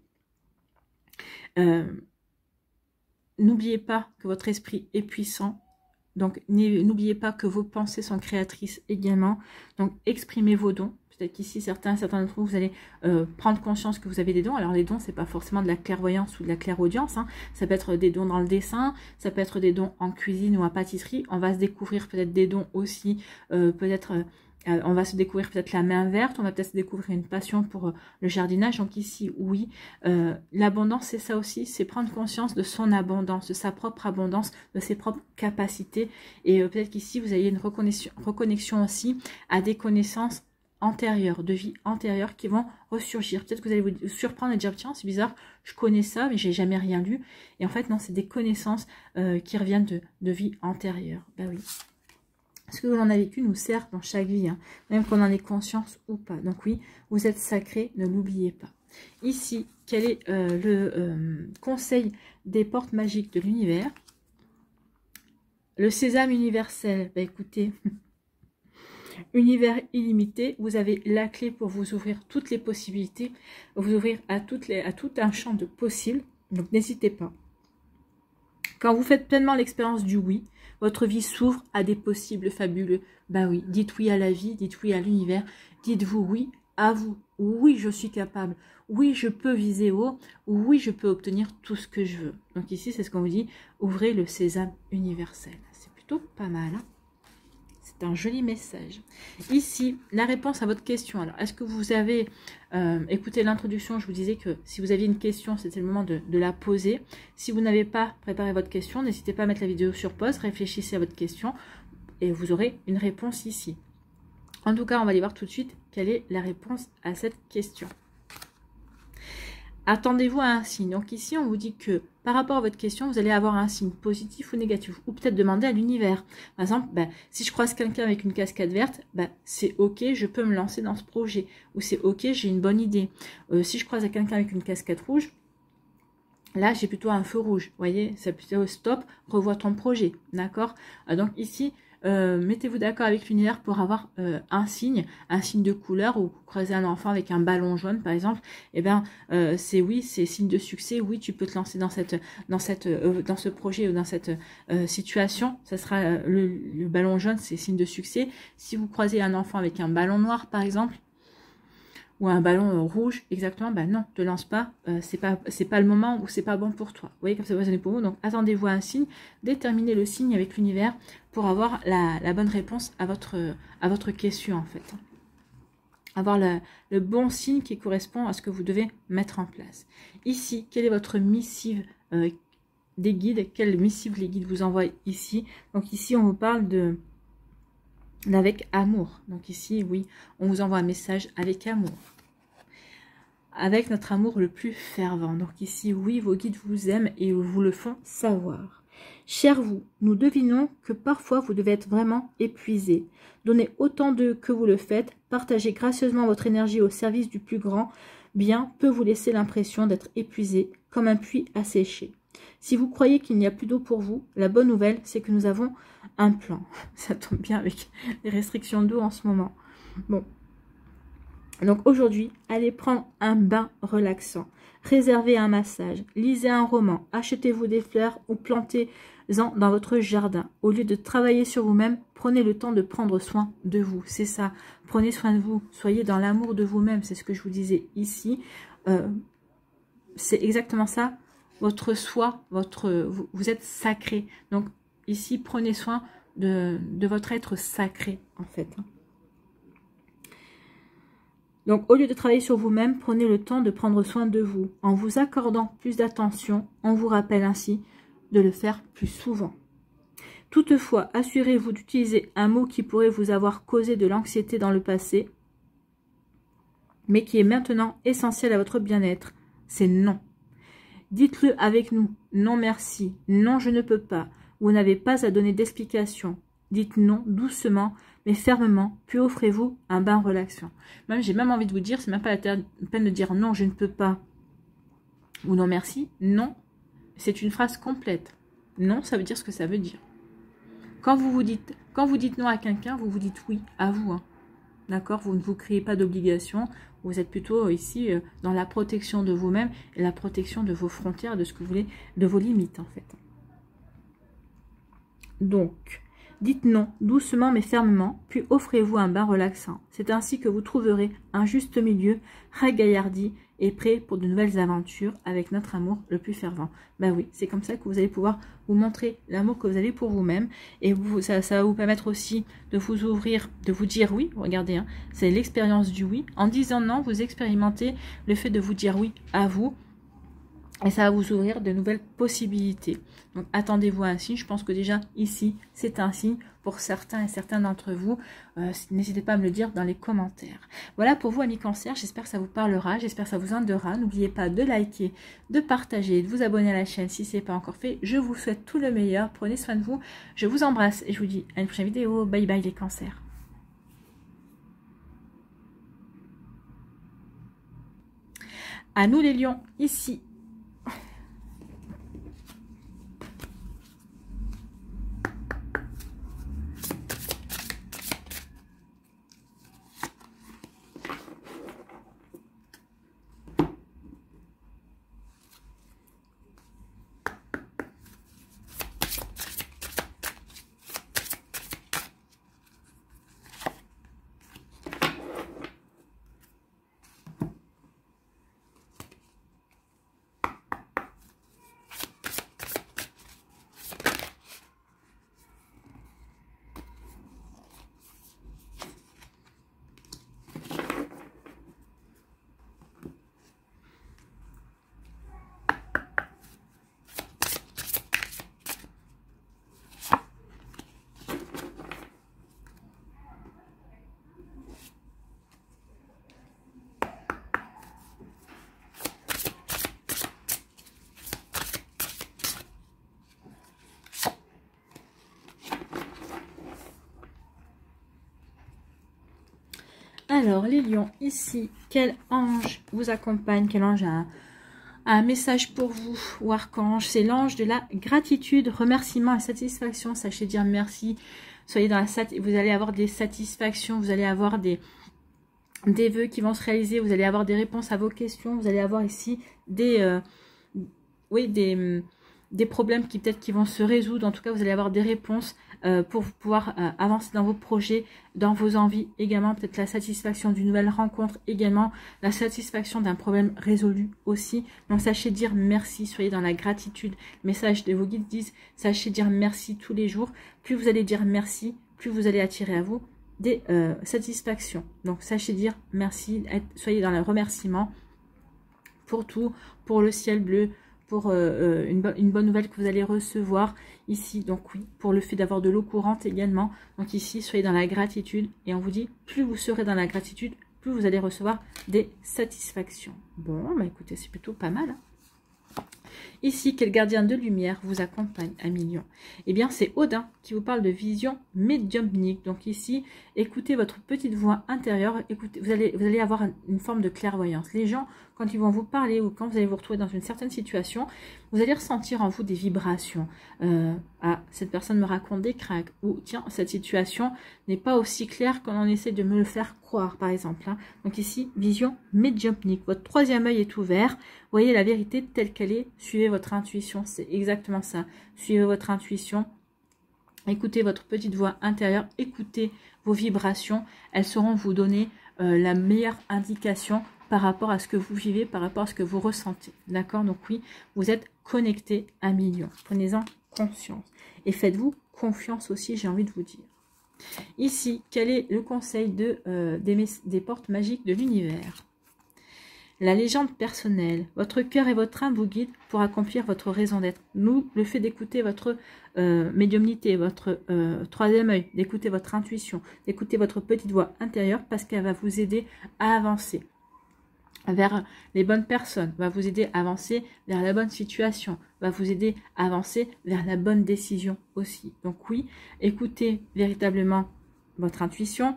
N'oubliez pas que votre esprit est puissant, donc n'oubliez pas que vos pensées sont créatrices également, donc exprimez vos dons. Peut-être qu'ici, certains d'entre vous, vous allez prendre conscience que vous avez des dons. Alors les dons, c'est pas forcément de la clairvoyance ou de la clairaudience. Hein. Ça peut être des dons dans le dessin, ça peut être des dons en cuisine ou en pâtisserie. On va se découvrir peut-être des dons aussi, on va se découvrir peut-être la main verte, on va peut-être se découvrir une passion pour le jardinage. Donc ici, oui, l'abondance, c'est ça aussi, c'est prendre conscience de son abondance, de sa propre abondance, de ses propres capacités. Et peut-être qu'ici, vous ayez une reconnexion aussi à des connaissances antérieures, de vie antérieure qui vont ressurgir. Peut-être que vous allez vous surprendre et dire tiens c'est bizarre, je connais ça mais j'ai jamais rien lu. Et en fait non, c'est des connaissances qui reviennent de vie antérieure. Ben oui. Ce que l'on a vécu nous sert dans chaque vie, hein, même qu'on en ait conscience ou pas. Donc oui, vous êtes sacré, ne l'oubliez pas. Ici, quel est le conseil des portes magiques de l'univers? Le sésame universel. Ben écoutez, univers illimité, vous avez la clé pour vous ouvrir toutes les possibilités, vous ouvrir à tout un champ de possibles, donc n'hésitez pas. Quand vous faites pleinement l'expérience du oui, votre vie s'ouvre à des possibles fabuleux. Bah oui, dites oui à la vie, dites oui à l'univers, dites-vous oui à vous. Oui, je suis capable. Oui, je peux viser haut. Oui, je peux obtenir tout ce que je veux. Donc ici, c'est ce qu'on vous dit, ouvrez le sésame universel. C'est plutôt pas mal, hein. C'est un joli message. Ici, la réponse à votre question. Alors, est-ce que vous avez écouté l'introduction? Je vous disais que si vous aviez une question, c'était le moment de la poser. Si vous n'avez pas préparé votre question, n'hésitez pas à mettre la vidéo sur pause, réfléchissez à votre question et vous aurez une réponse ici. En tout cas, on va aller voir tout de suite quelle est la réponse à cette question. Attendez-vous à un signe. Donc ici, on vous dit que par rapport à votre question, vous allez avoir un signe positif ou négatif. Ou peut-être demander à l'univers. Par exemple, si je croise quelqu'un avec une casquette verte, c'est ok, je peux me lancer dans ce projet. Ou c'est ok, j'ai une bonne idée. Si je croise quelqu'un avec une casquette rouge, là, j'ai plutôt un feu rouge. Vous voyez, c'est plutôt stop, revois ton projet. D'accord? Donc ici, mettez-vous d'accord avec l'univers pour avoir un signe de couleur, ou vous croisez un enfant avec un ballon jaune par exemple, et c'est oui, c'est signe de succès, oui tu peux te lancer dans ce projet ou dans cette situation, ça sera le ballon jaune, c'est signe de succès. Si vous croisez un enfant avec un ballon noir par exemple, ou un ballon rouge, exactement, non, te lance pas, c'est pas le moment, ou c'est pas bon pour toi. Vous voyez comme ça va sonner pour vous, donc attendez-vous à un signe, déterminez le signe avec l'univers pour avoir la bonne réponse à votre question en fait. Avoir le bon signe qui correspond à ce que vous devez mettre en place. Ici, quelle est votre missive des guides? Quelle missive les guides vous envoient ici? Donc ici, on vous parle d'avec amour. Donc ici, oui, on vous envoie un message avec amour. Avec notre amour le plus fervent. Donc ici, oui, vos guides vous aiment et vous le font savoir. Cher vous, nous devinons que parfois vous devez être vraiment épuisé. Donnez autant d'eux que vous le faites. Partagez gracieusement votre énergie au service du plus grand bien peut vous laisser l'impression d'être épuisé comme un puits asséché. Si vous croyez qu'il n'y a plus d'eau pour vous, la bonne nouvelle, c'est que nous avons un plan. Ça tombe bien avec les restrictions d'eau en ce moment. Bon. Donc aujourd'hui, allez prendre un bain relaxant. Réservez un massage. Lisez un roman. Achetez-vous des fleurs ou plantez-en dans votre jardin. Au lieu de travailler sur vous-même, prenez le temps de prendre soin de vous. C'est ça. Prenez soin de vous. Soyez dans l'amour de vous-même. C'est ce que je vous disais ici. C'est exactement ça. Votre soi, vous êtes sacré. Donc ici, prenez soin de votre être sacré, en fait. Donc, au lieu de travailler sur vous-même, prenez le temps de prendre soin de vous. En vous accordant plus d'attention, on vous rappelle ainsi de le faire plus souvent. Toutefois, assurez-vous d'utiliser un mot qui pourrait vous avoir causé de l'anxiété dans le passé, mais qui est maintenant essentiel à votre bien-être. C'est non. Dites-le avec nous. Non merci. Non je ne peux pas. Vous n'avez pas à donner d'explication. Dites non doucement mais fermement, puis offrez-vous un bain relaxant. Même j'ai même envie de vous dire, c'est même pas la peine de dire non je ne peux pas ou non merci. Non, c'est une phrase complète. Non, ça veut dire ce que ça veut dire. Quand vous dites non à quelqu'un, vous vous dites oui à vous. Hein. D'accord? Vous ne vous créez pas d'obligation. Vous êtes plutôt ici dans la protection de vous-même et la protection de vos frontières, de ce que vous voulez, de vos limites en fait. Donc, dites non doucement mais fermement, puis offrez-vous un bain relaxant. C'est ainsi que vous trouverez un juste milieu, ragaillardi et prêt pour de nouvelles aventures avec notre amour le plus fervent. Ben oui, c'est comme ça que vous allez pouvoir vous montrer l'amour que vous avez pour vous-même et ça va vous permettre aussi de vous ouvrir, de vous dire oui. Regardez, hein, c'est l'expérience du oui. En disant non, vous expérimentez le fait de vous dire oui à vous. Et ça va vous ouvrir de nouvelles possibilités. Donc, attendez-vous à un signe. Je pense que déjà, ici, c'est un signe pour certains et certains d'entre vous. N'hésitez pas à me le dire dans les commentaires. Voilà pour vous, amis Cancer. J'espère que ça vous parlera. J'espère que ça vous aidera. N'oubliez pas de liker, de partager, de vous abonner à la chaîne si ce n'est pas encore fait. Je vous souhaite tout le meilleur. Prenez soin de vous. Je vous embrasse et je vous dis à une prochaine vidéo. Bye bye les cancers. À nous les lions, ici. Alors, les lions, ici, quel ange vous accompagne? Quel ange a un message pour vous ou archange? C'est l'ange de la gratitude, remerciement et satisfaction. Sachez dire merci. Soyez dans la vous allez avoir des satisfactions, vous allez avoir des vœux qui vont se réaliser, vous allez avoir des réponses à vos questions, vous allez avoir ici des problèmes qui peut-être qui vont se résoudre. En tout cas, vous allez avoir des réponses pour pouvoir avancer dans vos projets, dans vos envies également. Peut-être la satisfaction d'une nouvelle rencontre également. La satisfaction d'un problème résolu aussi. Donc, sachez dire merci. Soyez dans la gratitude. Le message de vos guides disent, sachez dire merci tous les jours. Plus vous allez dire merci, plus vous allez attirer à vous des satisfactions. Donc, sachez dire merci. Soyez dans le remerciement pour tout, pour le ciel bleu, pour une bonne nouvelle que vous allez recevoir ici. Donc oui, pour le fait d'avoir de l'eau courante également. Donc ici, soyez dans la gratitude. Et on vous dit, plus vous serez dans la gratitude, plus vous allez recevoir des satisfactions. Bon, bah écoutez, c'est plutôt pas mal. Hein. Ici, quel gardien de lumière vous accompagne, amis lions? Eh bien, c'est Odin qui vous parle de vision médiumnique. Donc ici, écoutez votre petite voix intérieure. Écoutez, vous allez avoir une forme de clairvoyance. Les gens, quand ils vont vous parler ou quand vous allez vous retrouver dans une certaine situation, vous allez ressentir en vous des vibrations. Ah, cette personne me raconte des craques. Ou tiens, cette situation n'est pas aussi claire qu'on essaie de me le faire croire, par exemple. Hein. Donc ici, vision médiumnique. Votre troisième œil est ouvert. Voyez la vérité telle qu'elle est. Suivez votre intuition. C'est exactement ça. Suivez votre intuition. Écoutez votre petite voix intérieure. Écoutez vos vibrations. Elles sauront vous donner la meilleure indication par rapport à ce que vous vivez, par rapport à ce que vous ressentez. D'accord? Donc oui, vous êtes connecté à millions. Prenez-en conscience. Et faites-vous confiance aussi, j'ai envie de vous dire. Ici, quel est le conseil des portes magiques de l'univers? La légende personnelle. Votre cœur et votre âme vous guident pour accomplir votre raison d'être. Nous, le fait d'écouter votre médiumnité, votre troisième œil, d'écouter votre intuition, d'écouter votre petite voix intérieure, parce qu'elle va vous aider à avancer vers les bonnes personnes, va vous aider à avancer vers la bonne situation, va vous aider à avancer vers la bonne décision aussi. Donc oui, écoutez véritablement votre intuition,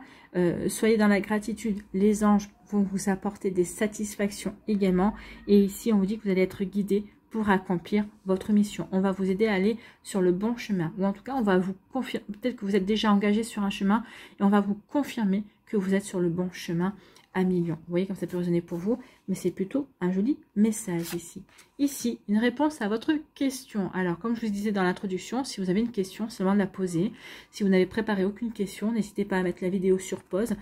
soyez dans la gratitude, les anges vont vous apporter des satisfactions également, et ici on vous dit que vous allez être guidé pour accomplir votre mission. On va vous aider à aller sur le bon chemin, ou en tout cas on va vous confirmer, peut-être que vous êtes déjà engagé sur un chemin, et on va vous confirmer que vous êtes sur le bon chemin à millions. Vous voyez comme ça peut résonner pour vous, mais c'est plutôt un joli message ici. Ici, une réponse à votre question. Alors, comme je vous disais dans l'introduction, si vous avez une question, c'est le moment de la poser. Si vous n'avez préparé aucune question, n'hésitez pas à mettre la vidéo sur pause,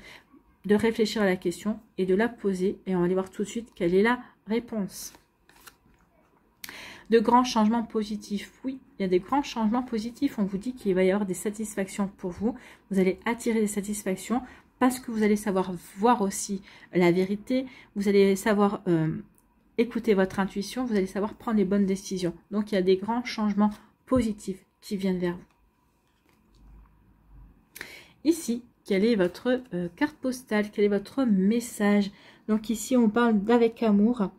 de réfléchir à la question et de la poser. Et on va aller voir tout de suite quelle est la réponse. De grands changements positifs. Oui, il y a des grands changements positifs. On vous dit qu'il va y avoir des satisfactions pour vous. Vous allez attirer des satisfactions, parce que vous allez savoir voir aussi la vérité, vous allez savoir écouter votre intuition, vous allez savoir prendre les bonnes décisions. Donc, il y a des grands changements positifs qui viennent vers vous. Ici, quelle est votre carte postale? Quel est votre message? Donc ici, on parle d'avec amour.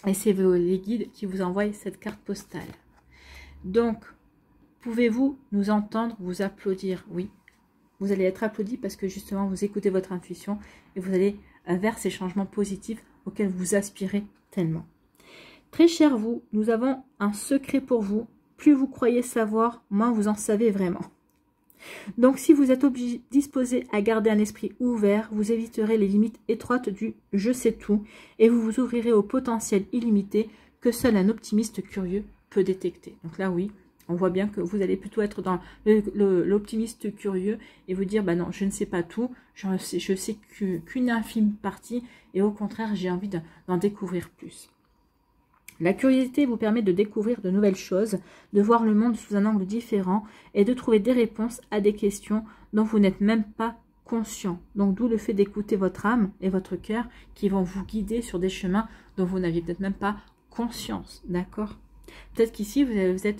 Et c'est les guides qui vous envoient cette carte postale. Donc, pouvez-vous nous entendre, vous applaudir? Oui. Vous allez être applaudi parce que justement, vous écoutez votre intuition et vous allez vers ces changements positifs auxquels vous aspirez tellement. Très cher vous, nous avons un secret pour vous. Plus vous croyez savoir, moins vous en savez vraiment. Donc, si vous êtes disposé à garder un esprit ouvert, vous éviterez les limites étroites du « je sais tout » et vous vous ouvrirez au potentiel illimité que seul un optimiste curieux peut détecter. Donc là, oui. On voit bien que vous allez plutôt être dans l'optimiste curieux et vous dire, bah non, je ne sais pas tout, je sais qu'une infime partie et au contraire, j'ai envie d'en découvrir plus. La curiosité vous permet de découvrir de nouvelles choses, de voir le monde sous un angle différent et de trouver des réponses à des questions dont vous n'êtes même pas conscient. Donc d'où le fait d'écouter votre âme et votre cœur qui vont vous guider sur des chemins dont vous n'aviez peut-être même pas conscience, d'accord ? Peut-être qu'ici, vous allez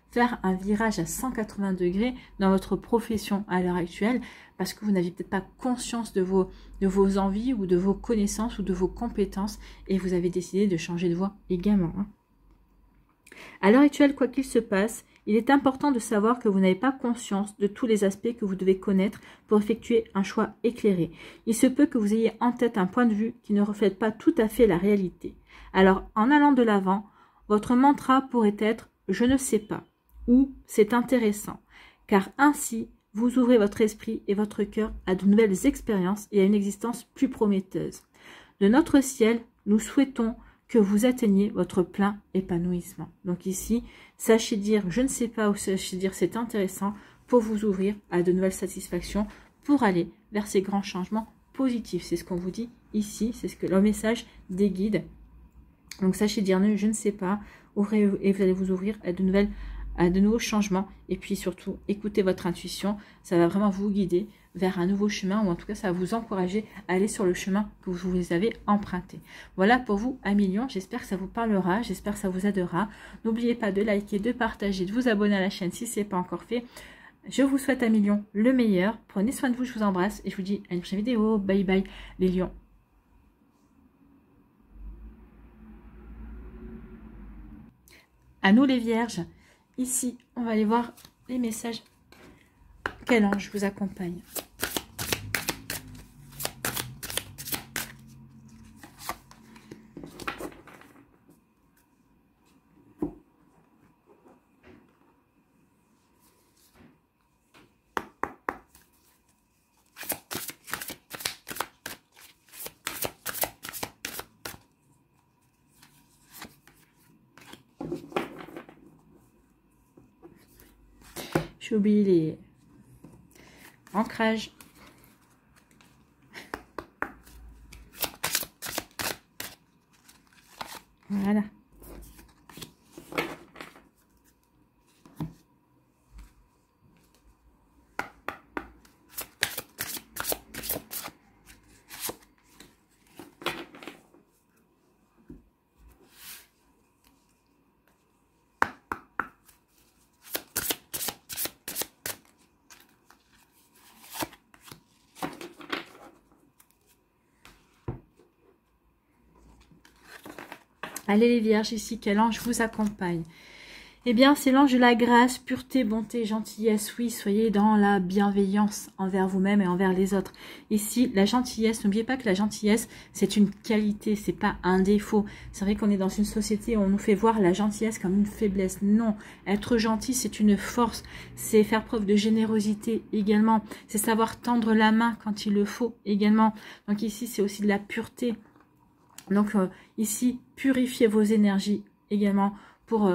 faire un virage à 180 degrés dans votre profession à l'heure actuelle parce que vous n'aviez peut-être pas conscience de vos envies ou de vos connaissances ou de vos compétences et vous avez décidé de changer de voie également. À l'heure actuelle, quoi qu'il se passe, il est important de savoir que vous n'avez pas conscience de tous les aspects que vous devez connaître pour effectuer un choix éclairé. Il se peut que vous ayez en tête un point de vue qui ne reflète pas tout à fait la réalité. Alors, en allant de l'avant, votre mantra pourrait être « je ne sais pas » ou « c'est intéressant » car ainsi, vous ouvrez votre esprit et votre cœur à de nouvelles expériences et à une existence plus prometteuse. De notre ciel, nous souhaitons que vous atteigniez votre plein épanouissement. Donc ici, sachez dire « je ne sais pas » ou sachez dire « c'est intéressant » pour vous ouvrir à de nouvelles satisfactions, pour aller vers ces grands changements positifs. C'est ce qu'on vous dit ici, c'est ce que le message des guides. Donc, sachez dire « je ne sais pas » et vous allez vous ouvrir à de nouveaux changements. Et puis, surtout, écoutez votre intuition. Ça va vraiment vous guider vers un nouveau chemin ou en tout cas, ça va vous encourager à aller sur le chemin que vous avez emprunté. Voilà pour vous, 1 million. J'espère que ça vous parlera. J'espère que ça vous aidera. N'oubliez pas de liker, de partager, de vous abonner à la chaîne si ce n'est pas encore fait. Je vous souhaite 1 million, le meilleur. Prenez soin de vous, je vous embrasse. Et je vous dis à une prochaine vidéo. Bye bye les lions. À nous les vierges, ici, on va aller voir les messages. Quel ange vous accompagne? J'ai oublié les ancrages. Voilà. Allez les vierges, ici, quel ange vous accompagne? Eh bien, c'est l'ange de la grâce, pureté, bonté, gentillesse. Oui, soyez dans la bienveillance envers vous-même et envers les autres. Ici, la gentillesse, n'oubliez pas que la gentillesse, c'est une qualité, c'est pas un défaut. C'est vrai qu'on est dans une société où on nous fait voir la gentillesse comme une faiblesse. Non, être gentil, c'est une force. C'est faire preuve de générosité également. C'est savoir tendre la main quand il le faut également. Donc ici, c'est aussi de la pureté. Donc ici, purifiez vos énergies également pour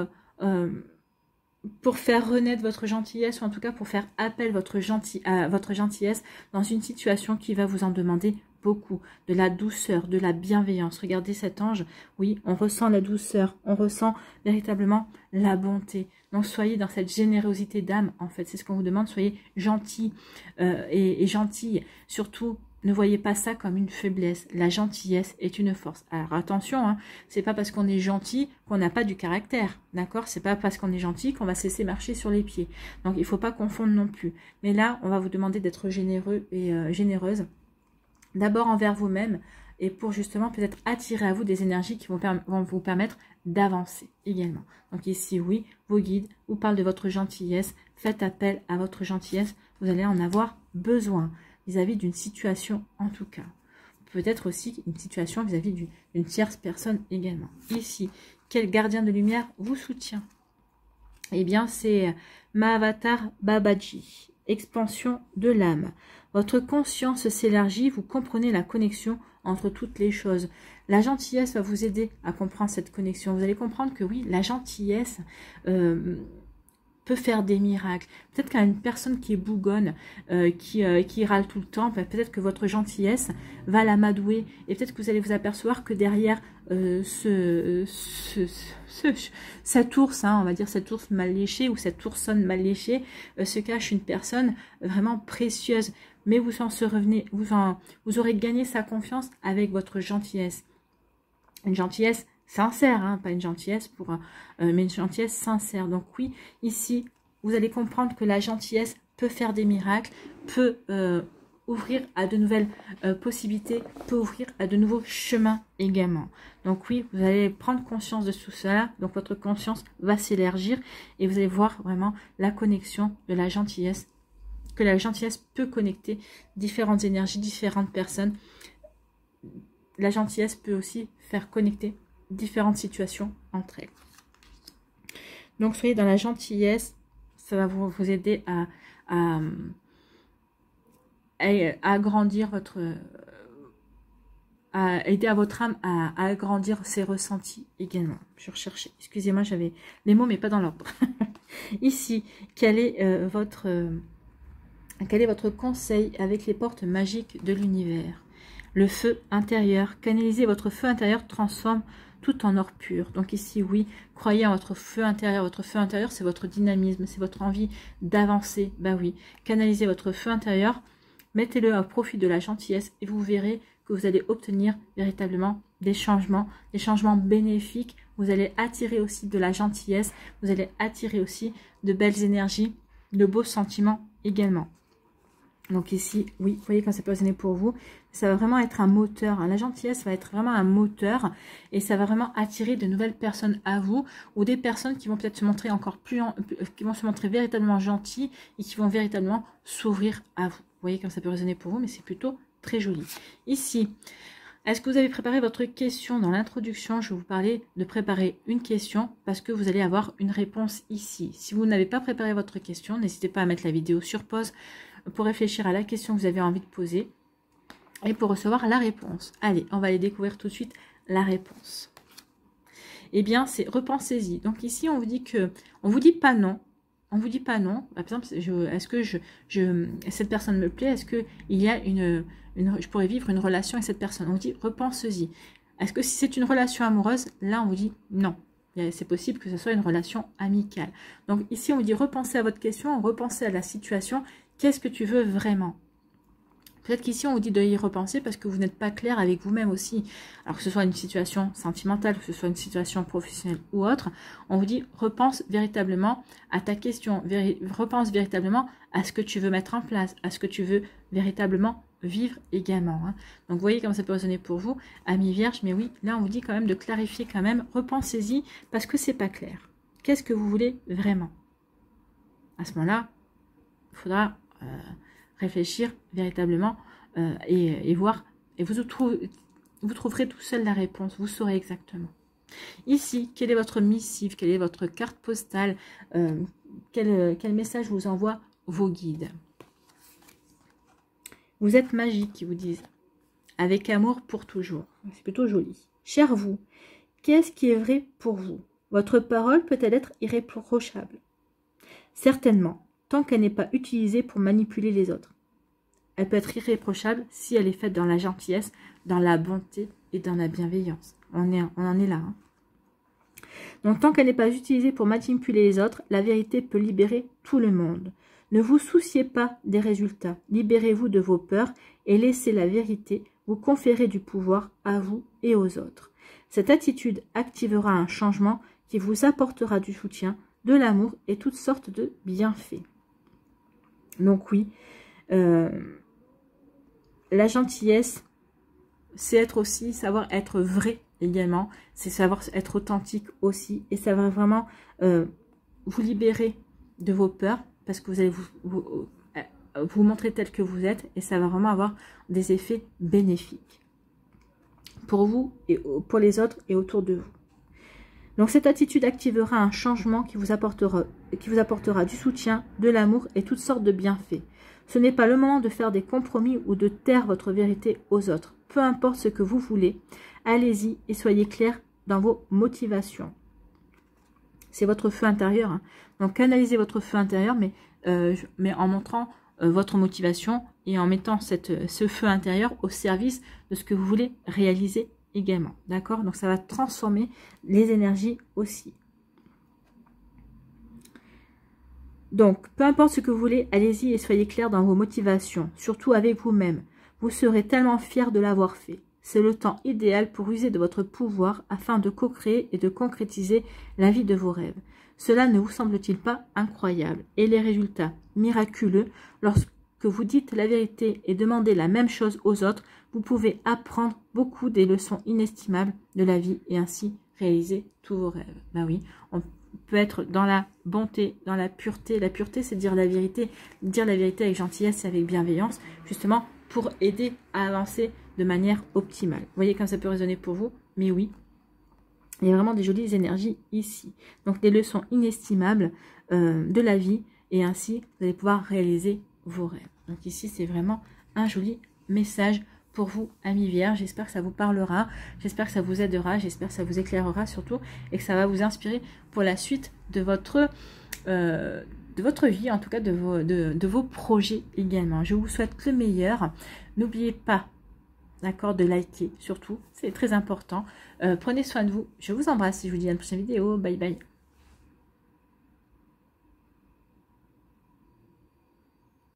faire renaître votre gentillesse, ou en tout cas pour faire appel à votre gentillesse dans une situation qui va vous en demander beaucoup, de la douceur, de la bienveillance. Regardez cet ange, oui, on ressent la douceur, on ressent véritablement la bonté. Donc soyez dans cette générosité d'âme, en fait, c'est ce qu'on vous demande, soyez gentils et gentille, surtout. Ne voyez pas ça comme une faiblesse. La gentillesse est une force. Alors attention, hein, c'est pas parce qu'on est gentil qu'on n'a pas du caractère, d'accord? C'est pas parce qu'on est gentil qu'on va se laisser marcher sur les pieds. Donc il faut pas confondre non plus. Mais là, on va vous demander d'être généreux et généreuse. D'abord envers vous-même et pour justement peut-être attirer à vous des énergies qui vont vous permettre d'avancer également. Donc ici, oui, vos guides vous parlent de votre gentillesse. Faites appel à votre gentillesse. Vous allez en avoir besoin. Vis-à-vis d'une situation en tout cas. Peut-être aussi une situation vis-à-vis d'une tierce personne également. Ici, quel gardien de lumière vous soutient? Eh bien, c'est Mahavatar Babaji, expansion de l'âme. Votre conscience s'élargit, vous comprenez la connexion entre toutes les choses. La gentillesse va vous aider à comprendre cette connexion. Vous allez comprendre que oui, la gentillesse peut faire des miracles. Peut-être qu'une personne qui est bougonne, qui râle tout le temps, peut-être que votre gentillesse va l'amadouer et peut-être que vous allez vous apercevoir que derrière cet ours, hein, on va dire cet ours mal léché ou cette oursonne mal léchée, se cache une personne vraiment précieuse. Mais vous aurez gagné sa confiance avec votre gentillesse. Une gentillesse sincère, hein, pas une gentillesse mais une gentillesse sincère. Donc oui, ici, vous allez comprendre que la gentillesse peut faire des miracles, peut ouvrir à de nouvelles possibilités, peut ouvrir à de nouveaux chemins également. Donc oui, vous allez prendre conscience de tout cela, donc votre conscience va s'élargir et vous allez voir vraiment la connexion de la gentillesse, que la gentillesse peut connecter différentes énergies, différentes personnes. La gentillesse peut aussi faire connecter différentes situations entre elles. Donc soyez dans la gentillesse, ça va vous aider à agrandir à aider à votre âme à agrandir ses ressentis également. Je recherchais, excusez-moi, j'avais les mots mais pas dans l'ordre. Ici, quel est votre conseil avec les portes magiques de l'univers? Le feu intérieur, canalisez votre feu intérieur, transforme tout en or pur. Donc ici, oui, croyez en votre feu intérieur. Votre feu intérieur, c'est votre dynamisme, c'est votre envie d'avancer. Ben oui, canalisez votre feu intérieur, mettez-le au profit de la gentillesse et vous verrez que vous allez obtenir véritablement des changements bénéfiques. Vous allez attirer aussi de la gentillesse, vous allez attirer aussi de belles énergies, de beaux sentiments également. Donc ici, oui, vous voyez quand c'est positionné pour vous, ça va vraiment être un moteur. Hein. La gentillesse va être vraiment un moteur et ça va vraiment attirer de nouvelles personnes à vous ou des personnes qui vont peut-être se montrer qui vont se montrer véritablement gentilles et qui vont véritablement s'ouvrir à vous. Vous voyez quand ça peut résonner pour vous, mais c'est plutôt très joli. Ici, est-ce que vous avez préparé votre question? Dans l'introduction, je vais vous parler de préparer une question parce que vous allez avoir une réponse ici. Si vous n'avez pas préparé votre question, n'hésitez pas à mettre la vidéo sur pause pour réfléchir à la question que vous avez envie de poser et pour recevoir la réponse. Allez, on va aller découvrir tout de suite la réponse. Eh bien, c'est repensez-y. Donc ici, on vous dit pas non. On vous dit pas non. Par exemple, est-ce que cette personne me plaît? Est-ce que je pourrais vivre une relation avec cette personne? On vous dit repensez-y. Est-ce que si c'est une relation amoureuse, là on vous dit non. C'est possible que ce soit une relation amicale. Donc ici, on vous dit repensez à votre question, repensez à la situation. Qu'est-ce que tu veux vraiment? Peut-être qu'ici, on vous dit de y repenser parce que vous n'êtes pas clair avec vous-même aussi. Alors que ce soit une situation sentimentale, que ce soit une situation professionnelle ou autre, on vous dit repense véritablement à ta question, repense véritablement à ce que tu veux mettre en place, à ce que tu veux véritablement vivre également. Hein. Donc, vous voyez comment ça peut résonner pour vous, amis vierges. Mais oui, là, on vous dit quand même de clarifier quand même. Repensez-y parce que c'est pas clair. Qu'est-ce que vous voulez vraiment? À ce moment-là, il faudra réfléchir véritablement et voir. Et vous trouverez tout seul la réponse. Vous saurez exactement. Ici, quelle est votre missive? Quelle est votre carte postale? Quel message vous envoie vos guides? Vous êtes magique, ils vous disent. Avec amour pour toujours. C'est plutôt joli. Cher vous, qu'est-ce qui est vrai pour vous? Votre parole peut-elle être irréprochable? Certainement, tant qu'elle n'est pas utilisée pour manipuler les autres. Elle peut être irréprochable si elle est faite dans la gentillesse, dans la bonté et dans la bienveillance. On en est là. Hein. Donc, tant qu'elle n'est pas utilisée pour manipuler les autres, la vérité peut libérer tout le monde. Ne vous souciez pas des résultats. Libérez-vous de vos peurs et laissez la vérité vous conférer du pouvoir à vous et aux autres. Cette attitude activera un changement qui vous apportera du soutien, de l'amour et toutes sortes de bienfaits. Donc oui, la gentillesse, c'est être aussi, savoir être vrai également, c'est savoir être authentique aussi, et ça va vraiment vous libérer de vos peurs, parce que vous allez vous montrer tel que vous êtes, et ça va vraiment avoir des effets bénéfiques pour vous, et pour les autres, et autour de vous. Donc cette attitude activera un changement qui vous apportera du soutien, de l'amour et toutes sortes de bienfaits. Ce n'est pas le moment de faire des compromis ou de taire votre vérité aux autres. Peu importe ce que vous voulez, allez-y et soyez clair dans vos motivations. C'est votre feu intérieur. Hein. Donc canalisez votre feu intérieur, mais en montrant votre motivation et en mettant ce feu intérieur au service de ce que vous voulez réaliser également. D'accord? Donc ça va transformer les énergies aussi. Donc, peu importe ce que vous voulez, allez-y et soyez clair dans vos motivations, surtout avec vous-même. Vous serez tellement fiers de l'avoir fait. C'est le temps idéal pour user de votre pouvoir afin de co-créer et de concrétiser la vie de vos rêves. Cela ne vous semble-t-il pas incroyable? Et les résultats miraculeux, lorsque vous dites la vérité et demandez la même chose aux autres, vous pouvez apprendre beaucoup des leçons inestimables de la vie et ainsi réaliser tous vos rêves. Ben oui, on peut être dans la bonté, dans la pureté. La pureté, c'est dire la vérité avec gentillesse et avec bienveillance, justement pour aider à avancer de manière optimale. Vous voyez comme ça peut résonner pour vous? Mais oui, il y a vraiment des jolies énergies ici. Donc des leçons inestimables de la vie et ainsi vous allez pouvoir réaliser vos rêves. Donc ici, c'est vraiment un joli message pour vous, amis vierges. J'espère que ça vous parlera, j'espère que ça vous aidera, j'espère que ça vous éclairera surtout et que ça va vous inspirer pour la suite de votre vie, en tout cas de vos projets également. Je vous souhaite le meilleur. N'oubliez pas, d'accord, de liker surtout, c'est très important. Prenez soin de vous. Je vous embrasse et je vous dis à la prochaine vidéo. Bye bye.